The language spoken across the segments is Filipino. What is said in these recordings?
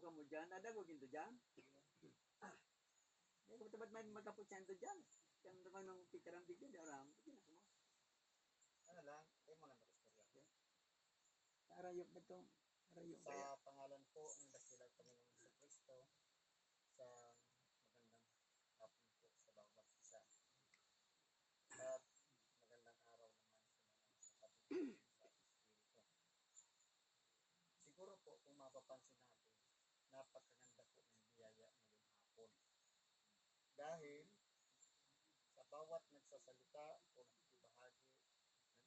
ka mo dyan, adago ginto dyan. Hindi ko tabat may magkaputsento dyan. Kaya naman nung picture ang video, di aram. Hindi na mo. Ano lang, ay mo lang mag-istorya. Karayok ba ito? Karayok ba yan? Sa pangalan po ng dakilang Panginoong Jesucristo, sa magandang hapon po sa bawat isa. At magandang araw naman sa mga kapatid sa Espiritu. Siguro po kung mapapansin natin, napakaganda po ng biyaya ngayong hapon. Dahil sa bawat nagsasalita o nagbibahagi ng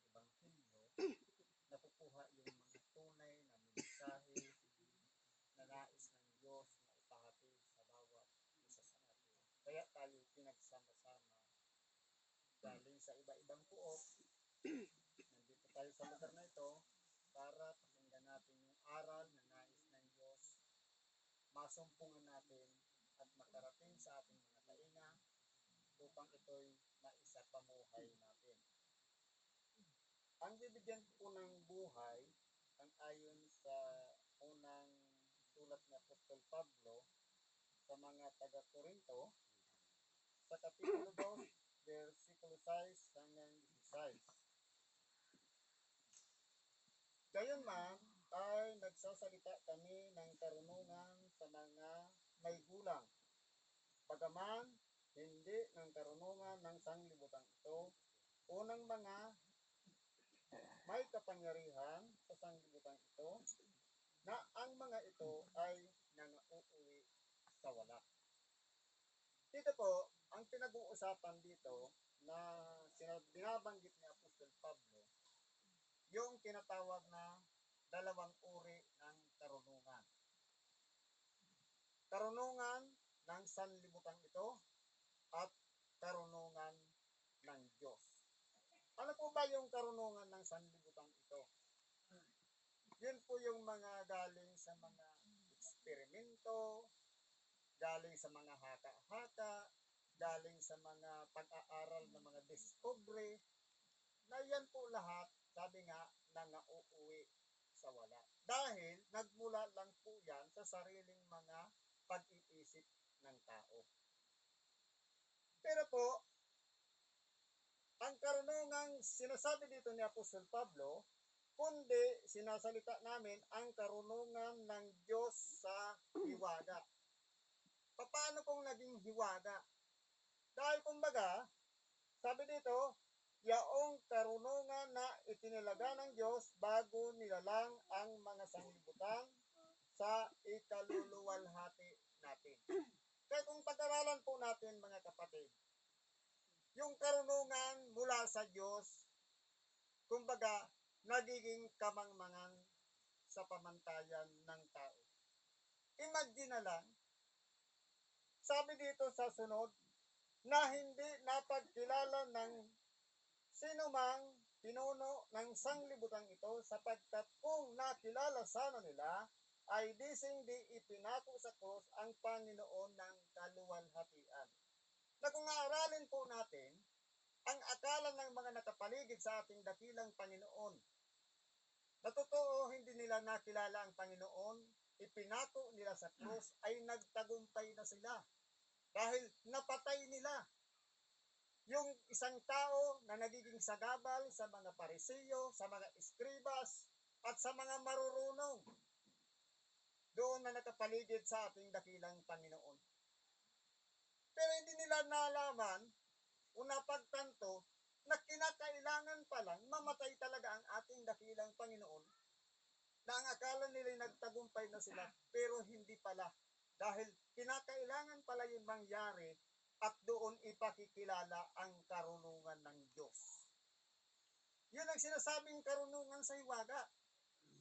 Ebanghelyo, nakukuha yung mga tunay na mensahe na nais ng Diyos na ipahatid sa bawat isa sa atin. Kaya tayo pinagsama-sama galing sa iba-ibang puok. Nandito tayo sa lugar na ito para pakinggan natin yung aral na nais ng Diyos, masumpungan natin at makarating sa ating mga tainga upang ito'y maisapamuhay natin. Ang bibigyan po ng buhay, ang ayon sa unang sulat ni Apostol Pablo sa mga taga-Corinto, sa Kapitulo 2, versikulo 6 hanggang 16. Gayunman ay nagsasalita kami ng karunungan sa mga may gulang, bagaman hindi ng karunungan ng sanglibutan ito, unang mga may kapangyarihan sa sanglibutan ito, na ang mga ito ay nangauuwi sa wala. Dito po, ang pinag-uusapan dito na binabanggit ni Apostol Pablo, yung tinatawag na dalawang uri ng karunungan. Karunungan ng sanlibutan ito at karunungan ng Diyos. Ano po ba yung karunungan ng sanlibutan ito? Yun po yung mga galing sa mga eksperimento, galing sa mga haka-haka, galing sa mga pag-aaral ng mga discovery, na yan po lahat, sabi nga, nangauuwi sa wala. Dahil nagmula lang po yan sa sariling mga pag-iisip ng tao. Pero po, ang karunungang sinasabi dito ni Apostol Pablo, kundi sinasalita namin ang karunungan ng Diyos sa hiwaga. Paano kung naging hiwaga? Dahil kumbaga, sabi dito, yaong karunungan na itinilaga ng Diyos bago nilalang ang mga sanglibutan sa ikaluluwalhati natin. Kaya kung pag-aralan po natin mga kapatid, yung karunungan mula sa Diyos, kumbaga, nagiging kamangmangan sa pamantayan ng tao. Imagine na lang, sabi dito sa sunod, na hindi napagkilala ng sinumang pinuno ng sanglibutan ito sapagkat kung nakilala sana nila, ay di ipinako sa krus ang Panginoon ng kaluwalhatian. Na kung aaralin po natin, ang akala ng mga nakapaligid sa ating dakilang Panginoon, na totoo hindi nila nakilala ang Panginoon, ipinako nila sa krus, ay nagtagumpay na sila. Dahil napatay nila yung isang tao na nagiging sagabal sa mga parisiyo, sa mga eskribas, at sa mga marurunong doon na nakapaligid sa ating dakilang Panginoon. Pero hindi nila nalaman o napagtanto na kinakailangan palang mamatay talaga ang ating dakilang Panginoon, na ang akala nila nagtagumpay na sila, pero hindi pala. Dahil kinakailangan pala yung mangyari at doon ipakikilala ang karunungan ng Diyos. Yun ang sinasabing karunungan sa hiwaga.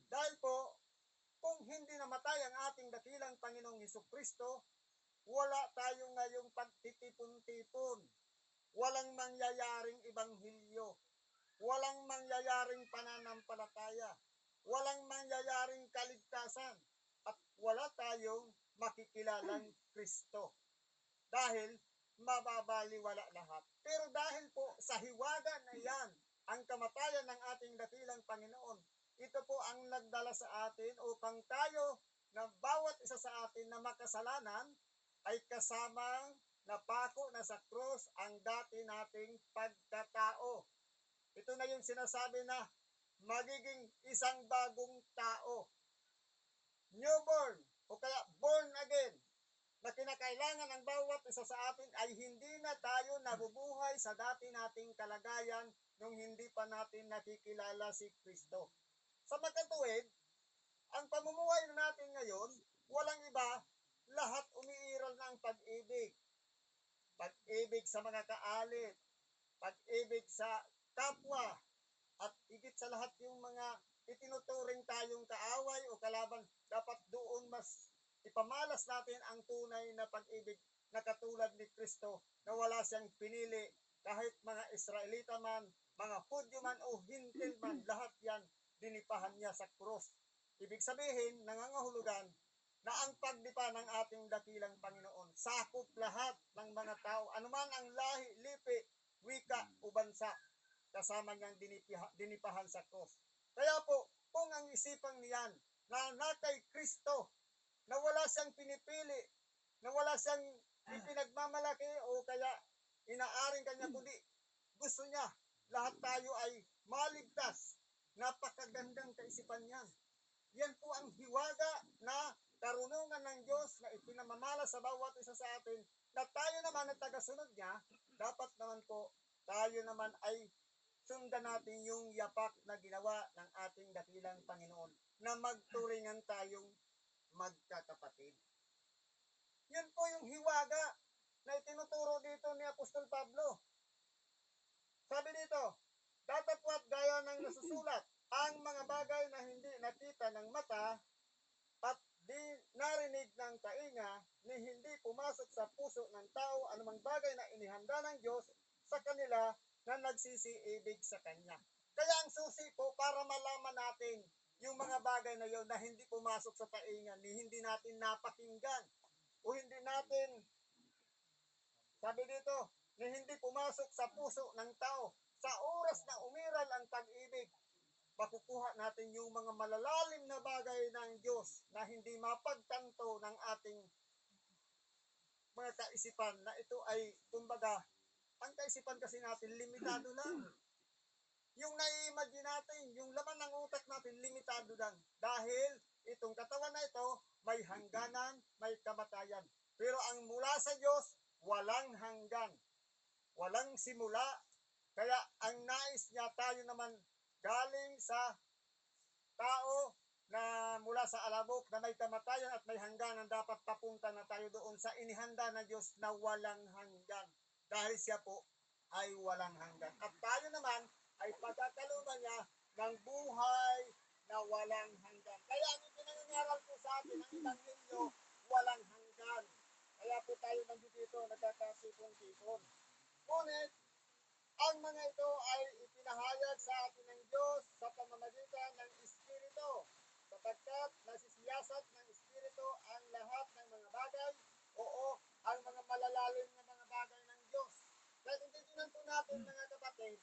Dahil po, kung hindi namatay ang ating dakilang Panginoong Hesukristo, wala tayong ngayong pagtitipon-tipon. Walang mangyayaring ibanghilyo. Walang mangyayaring pananampalataya. Walang mangyayaring kaligtasan. At wala tayong makikilalang Kristo. Dahil mababaliwala lahat. Pero dahil po sa hiwaga na yan, ang kamatayan ng ating dakilang Panginoon, ito po ang nagdala sa atin upang tayo na bawat isa sa atin na makasalanan ay kasamang napako na sa krus ang dati nating pagkatao. Ito na yung sinasabi na magiging isang bagong tao. Newborn o kaya born again na kinakailangan ng bawat isa sa atin ay hindi na tayo nabubuhay sa dati nating kalagayan nung hindi pa natin nakikilala si Kristo. Sa magkatuwid, ang pamumuhay natin ngayon, walang iba, lahat umiiral ng pag-ibig. Pag-ibig sa mga kaalit, pag-ibig sa kapwa, at higit sa lahat yung mga itinuturing tayong kaaway o kalaban, dapat doon mas ipamalas natin ang tunay na pag-ibig na katulad ni Kristo na wala siyang pinili kahit mga Israelita man, mga Hudyo man o Hintil man, lahat yan dinipahan niya sa krus. Ibig sabihin, nangangahulugan na ang pagdipa ng ating dakilang Panginoon, sakop lahat ng mga tao, anuman ang lahi, lipi, wika o bansa, kasama niyang dinipahan sa krus. Kaya po, kung ang isipan niyan na kay Kristo, na wala siyang pinipili, na wala siyang ipinagmamalaki o kaya inaaring kanya, kundi gusto niya lahat tayo ay maligtas. Napakagandang kaisipan niyan. Yan po ang hiwaga na karunungan ng Diyos na ipinamamala sa bawat isa sa atin, na tayo naman ang tagasunod niya, dapat naman po tayo naman ay sundan natin yung yapak na ginawa ng ating dakilang Panginoon na magturingan tayong magkakapatid. Yan po yung hiwaga na itinuturo dito ni Apostol Pablo. Sabi dito, datapwat gaya ng nasusulat, ang mga bagay na hindi nakita ng mata at di narinig ng tainga, ni hindi pumasok sa puso ng tao anumang bagay na inihanda ng Diyos sa kanila na nagsisiibig sa Kanya. Kaya ang susi po para malaman natin yung mga bagay na yon na hindi pumasok sa tainga, ni hindi natin napakinggan, o hindi natin, sabi dito, ni hindi pumasok sa puso ng tao, sa oras na umiral ang pag-ibig, makukuha natin yung mga malalalim na bagay ng Diyos na hindi mapagtanto ng ating mga kaisipan, na ito ay, kumbaga, ang kaisipan kasi natin, limitado lang. Yung nai-imagine natin, yung laman ng utak natin, limitado lang. Dahil itong katawan na ito, may hangganan, may kamatayan. Pero ang mula sa Diyos, walang hanggan. Walang simula. Kaya ang nais niya, tayo naman galing sa tao na mula sa alabok na may kamatayan at may hangganan, dapat papunta na tayo doon sa inihanda na Diyos na walang hanggan. Dahil siya po ay walang hanggan. At tayo naman ay pagkakalooban niya ng buhay na walang hanggan. Kaya ang ipinangangaral po sa atin ng Ebanghelyo, walang hanggan. Kaya po tayo nandito nagkakasipon-sipon. Ngunit, ang mga ito ay ipinahayag sa atin ng Diyos sa pamamagitan ng Espiritu, sapagkat nasisiyasat ng Espiritu ang lahat ng mga bagay, oo, ang mga malalalim na mga bagay ng Diyos. Kaya kung titignan po natin, mga kapatid,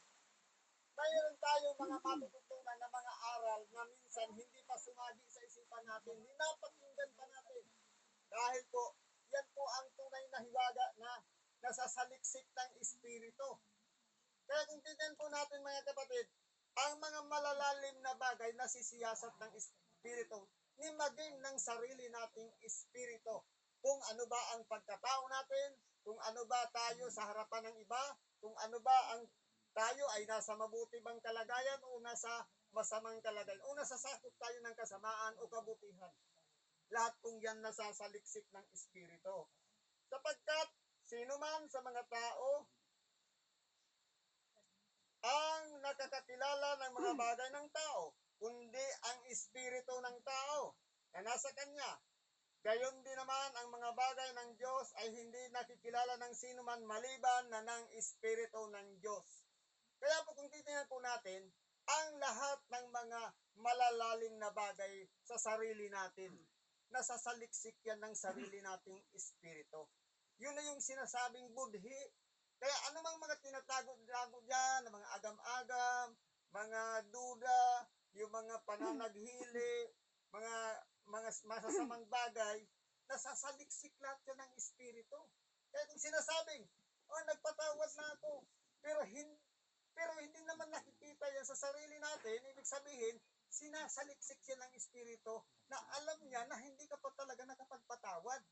mayroon tayong mga matututunan na mga aral na minsan hindi pa sumagi sa isipan natin, hinapakinggan pa natin. Dahil po, yan po ang tunay na hiwaga na nasasaliksik ng Espiritu. Kaya kung titignan po natin, mga kapatid, ang mga malalalim na bagay na sisiyasat ng Espiritu, ni maging ng sarili nating Espiritu. Kung ano ba ang pagkatao natin, kung ano ba tayo sa harapan ng iba, kung ano ba ang tayo ay nasa mabuti bang kalagayan o nasa masamang kalagayan, o nasasakop tayo ng kasamaan o kabutihan. Lahat pong yan nasasaliksik ng Espiritu. Sapagkat sino man sa mga tao ang nakakakilala ng mga bagay ng tao, kundi ang Espiritu ng tao na nasa kanya. Gayon din naman ang mga bagay ng Diyos ay hindi nakikilala ng sino man maliban na ng Espiritu ng Diyos. Kaya po kung titingnan po natin, ang lahat ng mga malalalim na bagay sa sarili natin, nasasaliksik yan ng sarili nating Espiritu. Yun na yung sinasabing budhi. Kaya anumang mga tinatago-tago dyan, mga agam-agam, mga duda, yung mga pananaghili, mga mga masasamang bagay, nasasaliksik lahat yan ng Espiritu. Kaya kung sinasabing, oh, nagpatawad na ako, pero hindi naman nakikita yan sa sarili natin, ibig sabihin, sinasaliksik yan ng Espiritu na alam niya na hindi ka pa talaga nakapagpatawad.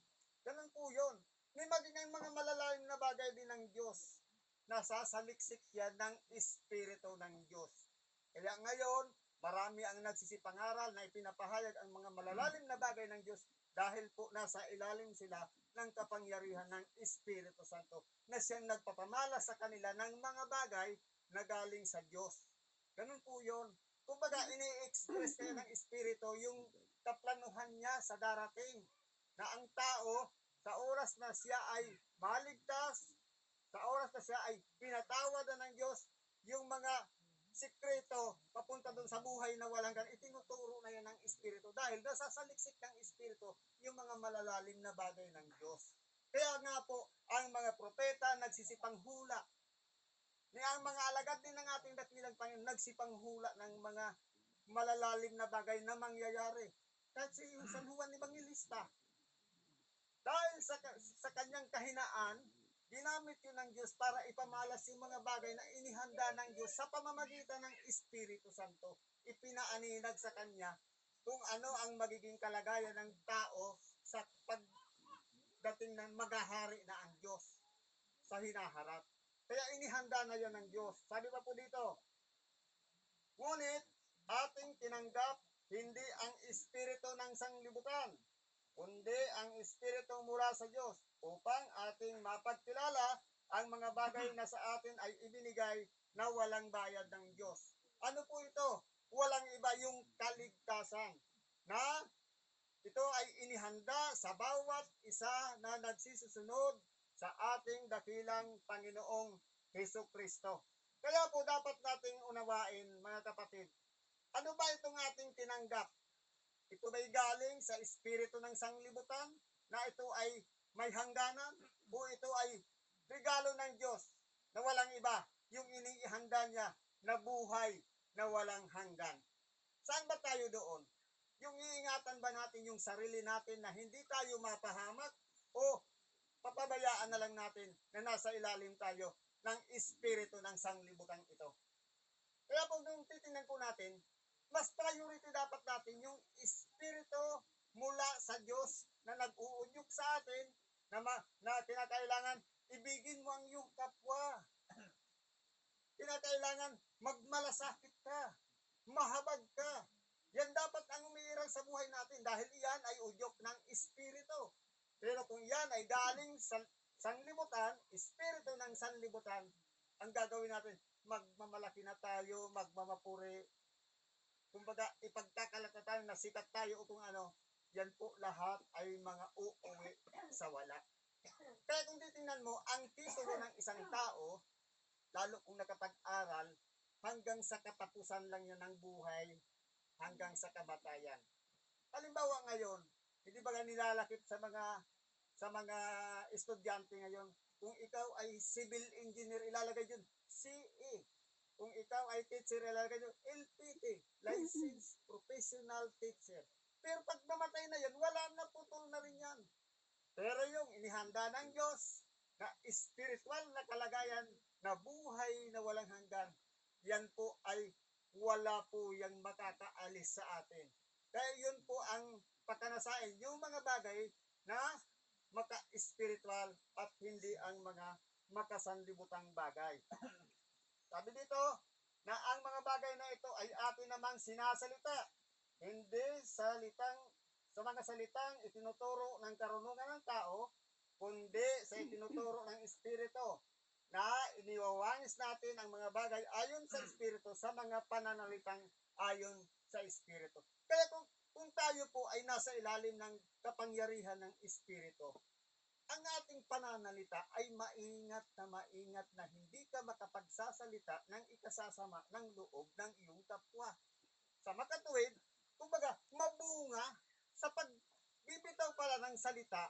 Ganun po yun. May maging ang mga malalalim na bagay din ng Diyos. Nasasaliksik yan ng Espiritu ng Diyos. Kaya ngayon, marami ang nagsisipangaral na ipinapahayag ang mga malalalim na bagay ng Diyos dahil po nasa ilalim sila ng kapangyarihan ng Espiritu Santo na siyang nagpapamala sa kanila ng mga bagay na galing sa Diyos. Ganun po yun. Kumbaga, ini-express kaya ng Espiritu yung kaplanuhan niya sa darating na ang tao sa oras na siya ay maligtas, sa oras na siya ay pinatawad na ng Diyos, yung mga sikreto papunta doon sa buhay na walang ganun, itinuturo na yan ng Espiritu dahil nasasaliksik ng Espiritu yung mga malalalim na bagay ng Diyos. Kaya nga po, ang mga propeta nagsisipanghula. Ang mga alagad din ng ating dakilang Panginoon nagsipanghula ng mga malalalim na bagay na mangyayari. Kasi yung San Juan Evangelista, dahil sa kanyang kahinaan, ginamit yun ng Diyos para ipamalas yung mga bagay na inihanda ng Diyos sa pamamagitan ng Espiritu Santo. Ipinaaninag sa kanya kung ano ang magiging kalagayan ng tao sa pagdating ng maghahari na ang Diyos sa hinaharap. Kaya inihanda na yan ng Diyos. Sabi pa po dito, ngunit ating tinanggap hindi ang espiritu ng sanglibutan, kundi ang espiritu mula sa Diyos upang ating mapagkilala ang mga bagay na sa atin ay ibinigay na walang bayad ng Diyos. Ano po ito? Walang iba yung kaligtasan na ito ay inihanda sa bawat isa na nagsisusunod sa ating dakilang Panginoong Hesus Kristo. Kaya po dapat nating unawain, mga kapatid, ano ba itong ating tinanggap? Ito ba'y galing sa espiritu ng sanglibutan na ito ay may hangganan? O ito ay regalo ng Diyos na walang iba, yung inihanda niya na buhay na walang hanggan? Saan ba tayo doon? Yung iingatan ba natin yung sarili natin na hindi tayo mapahamak o papabayaan na lang natin na nasa ilalim tayo ng espiritu ng sanglibutan ito? Kaya po nung titingnan po natin, mas priority dapat natin yung espiritu mula sa Diyos na nag-uunyok sa atin na kinakailangan ibigin mo ang iyong kapwa. Kinakailangan magmalasakit ka, mahabag ka. Yan dapat ang umiiral sa buhay natin dahil iyan ay udyok ng espiritu. Pero kung yan ay galing sa sanlibutan, espiritu ng sanlibutan, ang gagawin natin, magmamalaki na tayo, magmamapuri. Kumbaga, ipagkakalata tayo na sikat tayo o kung ano, yan po lahat ay mga uuwi sa wala. Kaya kung titingnan mo, ang titulo ng isang tao, lalo kung nakapag-aral, hanggang sa katapusan lang yan ng buhay, hanggang sa kamatayan. Halimbawa ngayon, hindi ba nilalakip sa mga estudyante ngayon, kung ikaw ay civil engineer, ilalagay yun CE. Kung ikaw ay teacher, ilalagay yun LPT, Licensed Professional Teacher. Pero pag namatay na yan, wala na, putol na rin yan. Pero yung inihanda ng Diyos na spiritual na kalagayan na buhay na walang hanggan, yan po ay wala po yung makakaalis sa atin. Kaya yun po ang pagkanasain, yung mga bagay na maka-spiritual at hindi ang mga makasanlibutang bagay. Sabi dito na ang mga bagay na ito ay atin namang sinasalita, hindi sa mga salitang itinuturo ng karunungan ng tao, kundi sa itinuturo ng Espiritu na iniwawangis natin ang mga bagay ayon sa Espiritu sa mga pananalitang ayon sa Espiritu. Kaya kung tayo po ay nasa ilalim ng kapangyarihan ng Espiritu, ang ating pananalita ay maingat na hindi ka makapagsasalita ng ikasasama ng loob ng iyong kapwa. Sa makatuwid, kumbaga, mabunga sa pagbibitaw pala ng salita.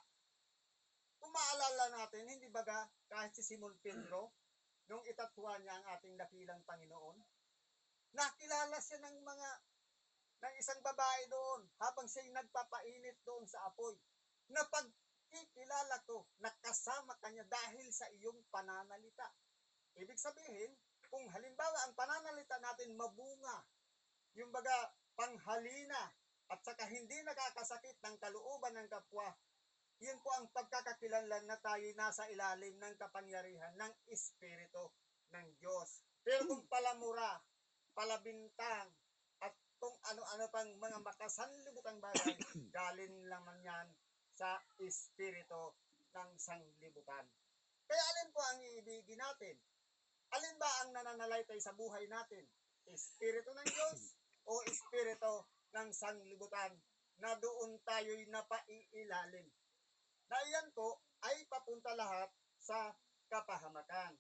Kung maalala natin, hindi baga kahit si Simon Pedro, nung itatwa niya ang ating dakilang Panginoon, nakilala siya ng mga ng isang babae doon habang siya'y nagpapainit doon sa apoy. Na pagkikilala ko, nakasama kanya dahil sa iyong pananalita. Ibig sabihin, kung halimbawa ang pananalita natin mabunga, yung baga panghalina, at saka hindi nakakasakit ng kalooban ng kapwa, yun po ang pagkakakilanlan na tayo nasa ilalim ng kapangyarihan ng Espiritu ng Diyos. Pero kung palamura, palabintang, at kung ano-ano pang mga makasanlibutang bagay, galing naman yan sa Espiritu ng sanglibutan. Kaya alin po ang iibigin natin? Alin ba ang nananalaytay sa buhay natin? Espiritu ng Diyos o Espiritu ng sanglibutan na doon tayo'y napaiilalim? Na iyan po ay papunta lahat sa kapahamakan.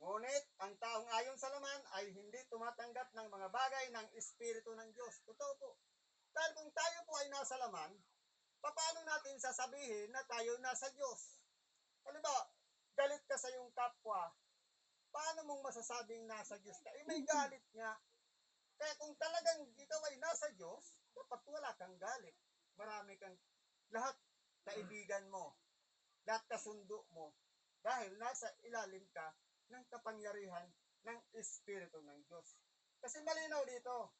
Ngunit ang taong ayon sa laman ay hindi tumatanggap ng mga bagay ng Espiritu ng Diyos. Totoo po. Dahil kung tayo po ay nasa laman, paano natin sasabihin na tayo nasa Diyos? Halimbawa, galit ka sa iyong kapwa, paano mong masasabing nasa Diyos ka? Eh, may galit nga. Kaya kung talagang ikaw ay nasa Diyos, dapat wala kang galit. Marami kang, lahat kaibigan mo, lahat kasundo mo, dahil nasa ilalim ka ng kapangyarihan ng Espiritu ng Diyos. Kasi malinaw dito,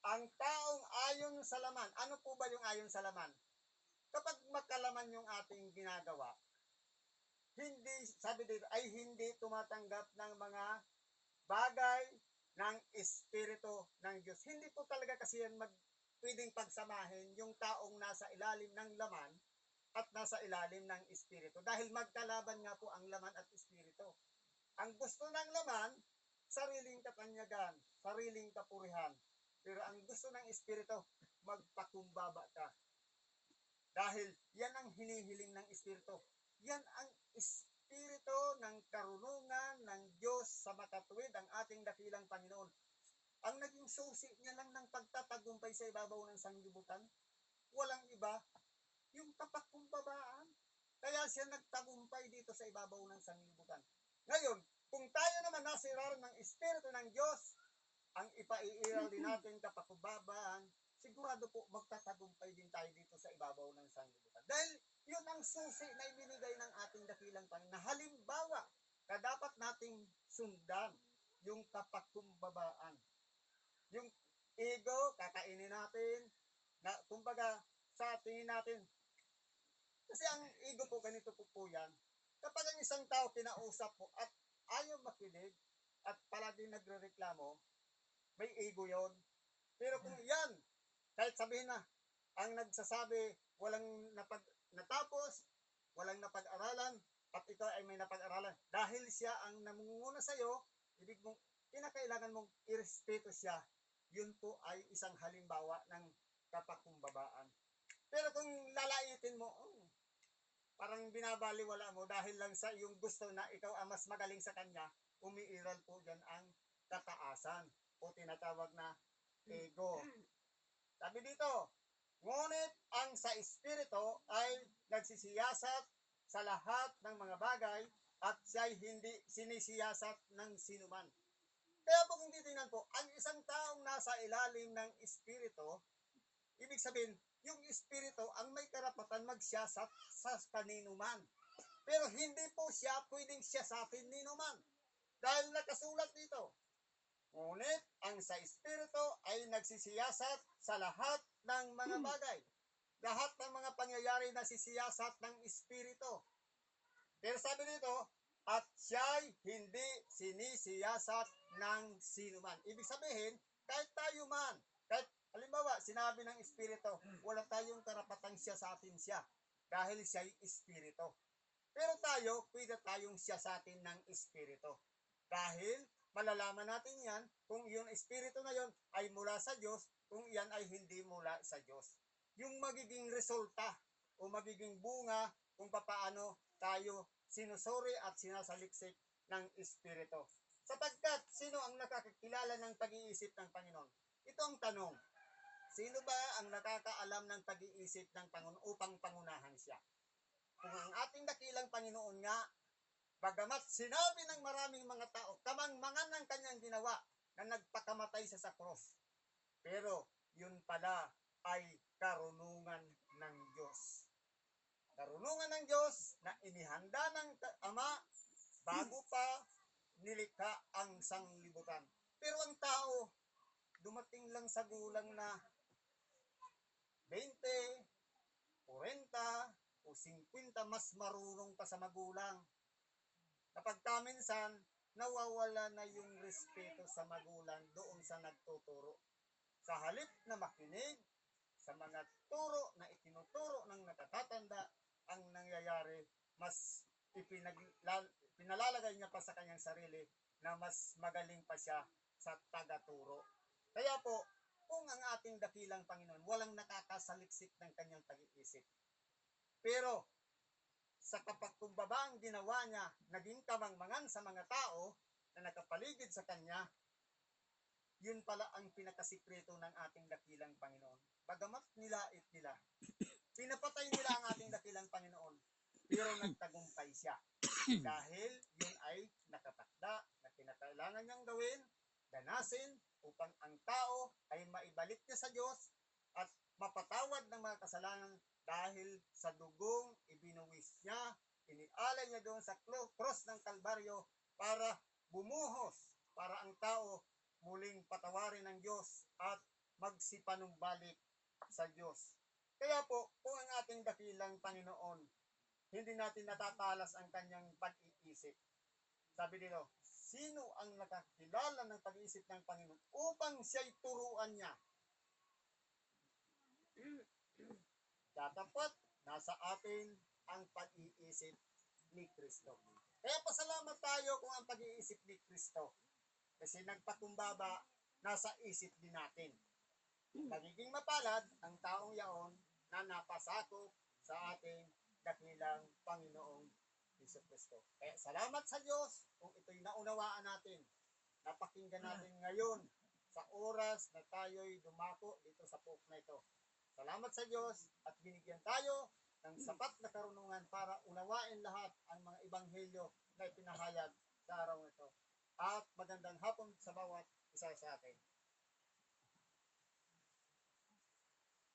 ang taong ayon sa laman, ano po ba yung ayon sa laman? Kapag makalaman yung ating ginagawa, hindi, sabi dito, ay hindi tumatanggap ng mga bagay ng Espiritu ng Diyos. Hindi po talaga kasi yan pwedeng pagsamahin yung taong nasa ilalim ng laman at nasa ilalim ng Espiritu. Dahil magkalaban nga po ang laman at Espiritu. Ang gusto ng laman, sariling kapanyagan, sariling kapurihan. Pero ang gusto ng Espiritu, magpakumbaba ka. Dahil yan ang hinihiling ng Espiritu. Yan ang Espiritu ng karunungan ng Diyos sa makatuwid ang ating dakilang Panginoon. Ang naging susi niya lang ng pagtatagumpay sa ibabaw ng sanglibutan, walang iba, yung kapagkumbabaan. Kaya siya nagtagumpay dito sa ibabaw ng sanglibutan. Ngayon, kung tayo naman nasiraran ng Espiritu ng Diyos, ang ipaiiral din natin kapagkumbabaan, sigurado po magtatagumpay din tayo dito sa ibabaw ng sanglibutan. Dahil yun ang susi na ibinigay ng ating dakilang Panginoon na halimbawa na dapat nating sundan yung kapagkumbabaan. Yung ego, kakainin natin, na kumbaga sa tingin natin. Kasi ang ego po, ganito po yan. Kapag ang isang tao kinausap mo at ayaw makinig at palagi nagre-reklamo, may ego yon. Pero kung yan, kahit sabihin na, ang nagsasabi, walang natapos, walang napag-aralan, at ikaw ay may napag-aralan, dahil siya ang namunguna sa'yo, ibig mong, kinakailangan mong irespeto siya. Yun po ay isang halimbawa ng kapagkumbabaan. Pero kung lalaitin mo, parang binabaliwala mo dahil lang sa iyong gusto na ikaw ang mas magaling sa kanya, umiiral po dyan ang kataasan o tinatawag na ego. Sabi dito, ngunit ang sa Espiritu ay nagsisiyasat sa lahat ng mga bagay at siya'y hindi sinisiyasat ng sinuman. Kaya po kung titingnan po, ang isang taong nasa ilalim ng Espiritu, ibig sabihin, yung Espiritu ang may karapatan magsiyasat sa kaninuman. Pero hindi po siya pwedeng siyasatin ninuman. Dahil nakasulat dito, ngunit ang sa Espiritu ay nagsisiyasat sa lahat ng mga bagay. Lahat ng mga pangyayari na sisiyasat ng Espiritu. Pero sabi dito, at siya'y hindi sinisiyasat ng sinuman. Ibig sabihin, kahit tayo man, kahit halimbawa, sinabi ng Espiritu, wala tayong karapatang siyasatin siya dahil siya'y Espiritu. Pero tayo, pwede tayong siyasatin ng Espiritu. Dahil malalaman natin yan kung yung Espiritu na yon ay mula sa Diyos, kung yan ay hindi mula sa Diyos. Yung magiging resulta o magiging bunga kung paano tayo sinusuri at sinasaliksik ng Espiritu. Sapagkat sino ang nakakakilala ng pag-iisip ng Panginoon? Ito ang tanong. Sino ba ang nakakaalam ng pag-iisip ng Panginoon upang pangunahan siya? Kung ang ating dakilang Panginoon nga, bagamat sinabi ng maraming mga tao, kamangmangan ng kanyang ginawa, na nagpakamatay siya sa cross. Pero yun pala ay karunungan ng Diyos. Karunungan ng Diyos na inihanda ng Ama bago pa nilikha ang sanglibutan. Pero ang tao, dumating lang sa gulang na 20, 40, o 50, mas marunong pa sa magulang. Kapag minsan, nawawala na yung respeto sa magulang doon sa nagtuturo. Sa halip na makinig sa mga turo na itinuturo ng nakatatanda, ang nangyayari, mas pinalalagay niya pa sa kanyang sarili na mas magaling pa siya sa tagaturo. Kaya po, kung ang ating dakilang Panginoon, walang nakakasaliksik ng kanyang pag-iisip. Pero, sa kapagkumbabang ginawa niya, naging kamangmangan sa mga tao na nakapaligid sa kanya, yun pala ang pinakasikreto ng ating dakilang Panginoon. Bagamat nilait nila, pinapatay nila ang ating dakilang Panginoon, pero nagtagumpay siya. Dahil yun ay nakatakda na kinakailangan niyang gawin, ganasin, upang ang tao ay maibalik niya sa Diyos at mapatawad ng mga kasalanan dahil sa dugong ibinuwis niya, inialay niya doon sa cross ng Kalbaryo para bumuhos, para ang tao muling patawarin ng Diyos at magsipanumbalik sa Diyos. Kaya po, kung ang ating dakilang Panginoon, hindi natin natatalas ang kanyang pag-iisip. Sabi dito, sino ang nakakilala ng pag-iisip ng Panginoon upang siya'y turuan niya? Tatapat, nasa atin ang pag-iisip ni Kristo. Kaya pasalamat tayo kung ang pag-iisip ni Kristo. Kasi nagpakumbaba, nasa isip din natin. Magiging mapalad ang taong yaon na napasakop sa ating dakilang Panginoong Hesus Kristo. Kaya salamat sa Diyos kung ito'y naunawaan natin. Napakinggan natin ngayon sa oras na tayo'y dumako dito sa pook na ito. Salamat sa Diyos at binigyan tayo ng sapat na karunungan para unawain lahat ang mga ebanghelyo na ipinahayag sa araw ito. At magandang hapon sa bawat isa sa atin.